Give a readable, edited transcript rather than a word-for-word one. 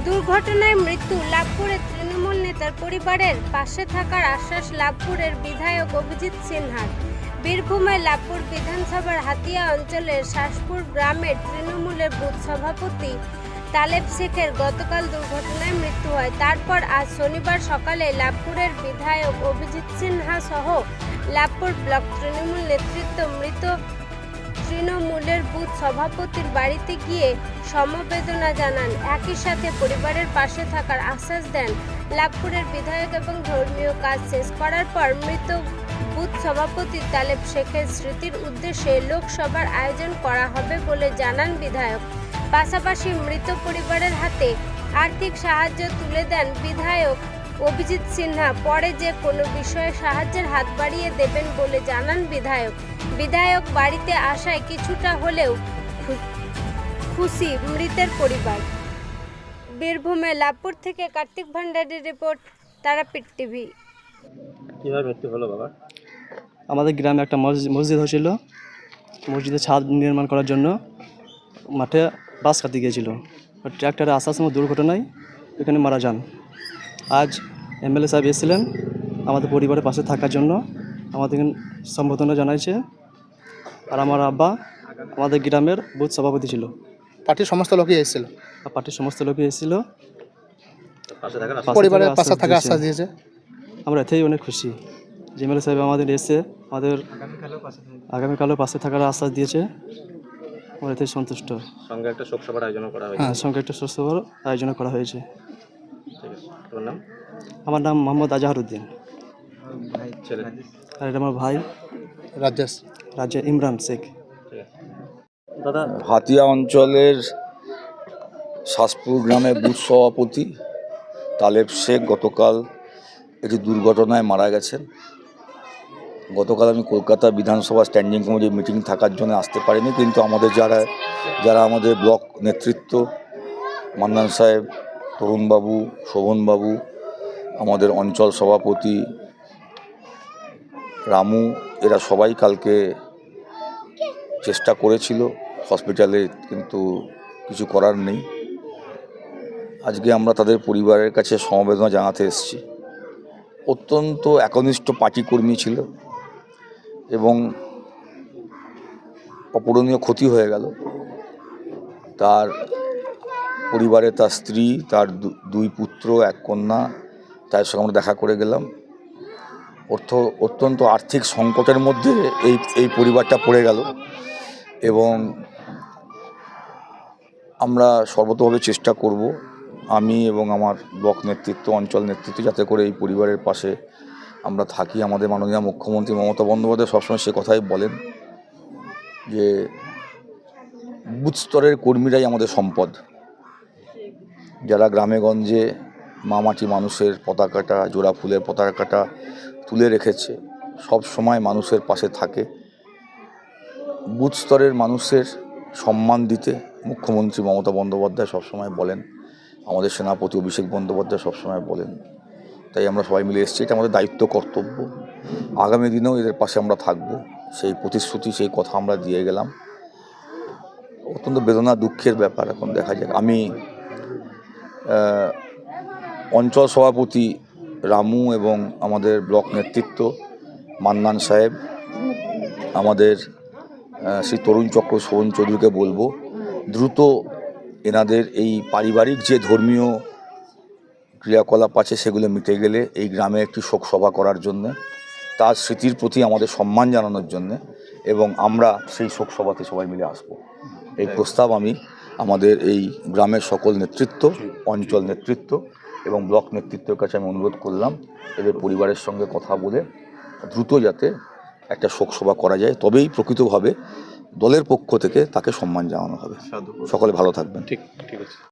দুর্ঘটনায় মৃত্যু লাভপুরের তৃণমূল নেতার পরিবারের পাশে থাকার আশ্বাস লাভপুরের বিধায়ক অভিজিৎ সিনহার। বীরভূমের লাভপুর বিধানসভার হাতিয়া অঞ্চলের শাসপুর গ্রামের তৃণমূলের বুথ সভাপতি তালেব শেখের গতকাল দুর্ঘটনায় মৃত্যু হয়। তারপর আজ শনিবার সকালে লাভপুরের বিধায়ক অভিজিৎ সিনহা সহ লাভপুর ব্লক তৃণমূল নেতৃত্ব মৃত তৃণমূলের বুথ সভাপতির বাড়িতে গিয়ে সমবেদনা জানান। একই সাথে পরিবারের পাশে থাকার আশ্বাস দেন। লাভপুরের বিধায়ক এবং ধর্মীয় কাজ শেষ করার পর মৃত বুথ সভাপতি তালেব শেখের স্মৃতির উদ্দেশ্যে লোকসভার আয়োজন করা হবে বলে জানান বিধায়ক। পাশাপাশি মৃত পরিবারের হাতে আর্থিক সাহায্য তুলে দেন বিধায়ক অভিজিৎ সিনহা। পরে যে কোনো বিষয়ে সাহায্যের হাত বাড়িয়ে দেবেন বলে জানান বিধায়ক বাড়িতে আসায় কিছুটা হলেও খুশি মৃতের পরিবার। বীরভূমে লাভপুর থেকে কার্তিক ভান্ডারীর রিপোর্ট, তারাপীঠ টিভি। কিভাবে মৃত্যু হলো বাবা? আমাদের গ্রামে একটা মসজিদ হয়েছিল। মসজিদের ছাদ নির্মাণ করার জন্য মাঠে বাস কাটতে গিয়েছিল। ট্র্যাক্টরে আসার সময় দুর্ঘটনায় এখানে মারা যান। আজ এমএলএ সাহেব এসেছিলেন আমাদের পরিবারের পাশে থাকার জন্য, আমাদের সম্বোধনা জানাইছে। আর আমার আব্বা আমাদের গ্রামের বুথ সভাপতি ছিল। পার্টির সমস্ত লোকই এসেছিল। পার্টির সমস্ত লোকই এসেছিল, পরিবারের পাশে থাকা আশ্বাস দিয়েছে। আমরা এতেই অনেক খুশি যে এমএলএ সাহেব আমাদের এসে আমাদের আগামীকালও পাশে থাকার আশ্বাস দিয়েছে। আমরা এতেই সন্তুষ্ট। সঙ্গে একটা শোক সভার আয়োজন করা হয়েছে। হ্যাঁ, সঙ্গে একটা শোক সভার আয়োজন করা হয়েছে। ঠিক আছে, তোর নাম? আমার নাম মোহাম্মদ আজাহরউদ্দিন। ছেলে? আর এটা আমার ভাই রাজা ইমরান শেখ। ঠিক আছে দাদা, হাতিয়া অঞ্চলের শাসপুর গ্রামের বুথ সভাপতি তালেব শেখ গতকাল একটি দুর্ঘটনায় মারা গেছেন। গতকাল আমি কলকাতা বিধানসভা স্ট্যান্ডিং কমিটির মিটিং থাকার জন্য আসতে পারিনি, কিন্তু আমাদের যারা আমাদের ব্লক নেতৃত্ব মান্নান সাহেব, তরুণবাবু, শোভনবাবু, আমাদের অঞ্চল সভাপতি রামু, এরা সবাই কালকে চেষ্টা করেছিল হসপিটালে, কিন্তু কিছু করার নেই। আজকে আমরা তাদের পরিবারের কাছে সমবেদনা জানাতে এসেছি। অত্যন্ত একনিষ্ঠ পার্টি কর্মী ছিল এবং অপূরণীয় ক্ষতি হয়ে গেল। তার পরিবারে তার স্ত্রী, তার দুই পুত্র, এক কন্যা, তার সঙ্গে আমরা দেখা করে গেলাম। অত্যন্ত আর্থিক সংকটের মধ্যে এই পরিবারটা পড়ে গেল এবং আমরা সর্বতভাবে চেষ্টা করব, আমি এবং আমার ব্লক নেতৃত্ব, অঞ্চল নেতৃত্ব, যাতে করে এই পরিবারের পাশে আমরা থাকি। আমাদের মাননীয় মুখ্যমন্ত্রী মমতা বন্দ্যোপাধ্যায় সবসময় সে কথাই বলেন যে বুথ স্তরের কর্মীরাই আমাদের সম্পদ। যারা গ্রামে গঞ্জে মামাটি মানুষের পতাকাটা, জোড়া ফুলের পতাকাটা তুলে রেখেছে, সব সময় মানুষের পাশে থাকে। বুথ স্তরের মানুষের সম্মান দিতে মুখ্যমন্ত্রী মমতা বন্দ্যোপাধ্যায় সবসময় বলেন, আমাদের সেনাপতি অভিষেক বন্দ্যোপাধ্যায় সবসময় বলেন। তাই আমরা সবাই মিলে এসেছি, এটা আমাদের দায়িত্ব, কর্তব্য। আগামী দিনেও এদের পাশে আমরা থাকব, সেই প্রতিশ্রুতি, সেই কথা আমরা দিয়ে গেলাম। অত্যন্ত বেদনা, দুঃখের ব্যাপার। এখন দেখা যাক। আমি অঞ্চল সভাপতি রামু এবং আমাদের ব্লক নেতৃত্ব মান্নান সাহেব, আমাদের শ্রী তরুণ চক্র শোভন চৌধুরীকে বলবো দ্রুত এনাদের এই পারিবারিক যে ধর্মীয় ক্রিয়াকলাপ আছে সেগুলো মিটে গেলে এই গ্রামে একটি শোক সভা করার জন্যে, তার স্মৃতির প্রতি আমাদের সম্মান জানানোর জন্যে, এবং আমরা সেই শোক সভাতে সবাই মিলে আসব। এই প্রস্তাব আমি আমাদের এই গ্রামের সকল নেতৃত্ব, অঞ্চল নেতৃত্ব এবং ব্লক নেতৃত্বের কাছে আমি অনুরোধ করলাম, এদের পরিবারের সঙ্গে কথা বলে দ্রুত যাতে একটা শোক সভা করা যায়, তবেই প্রকৃতভাবে দলের পক্ষ থেকে তাকে সম্মান জানানো হবে। সকলে ভালো থাকবেন। ঠিক আছে।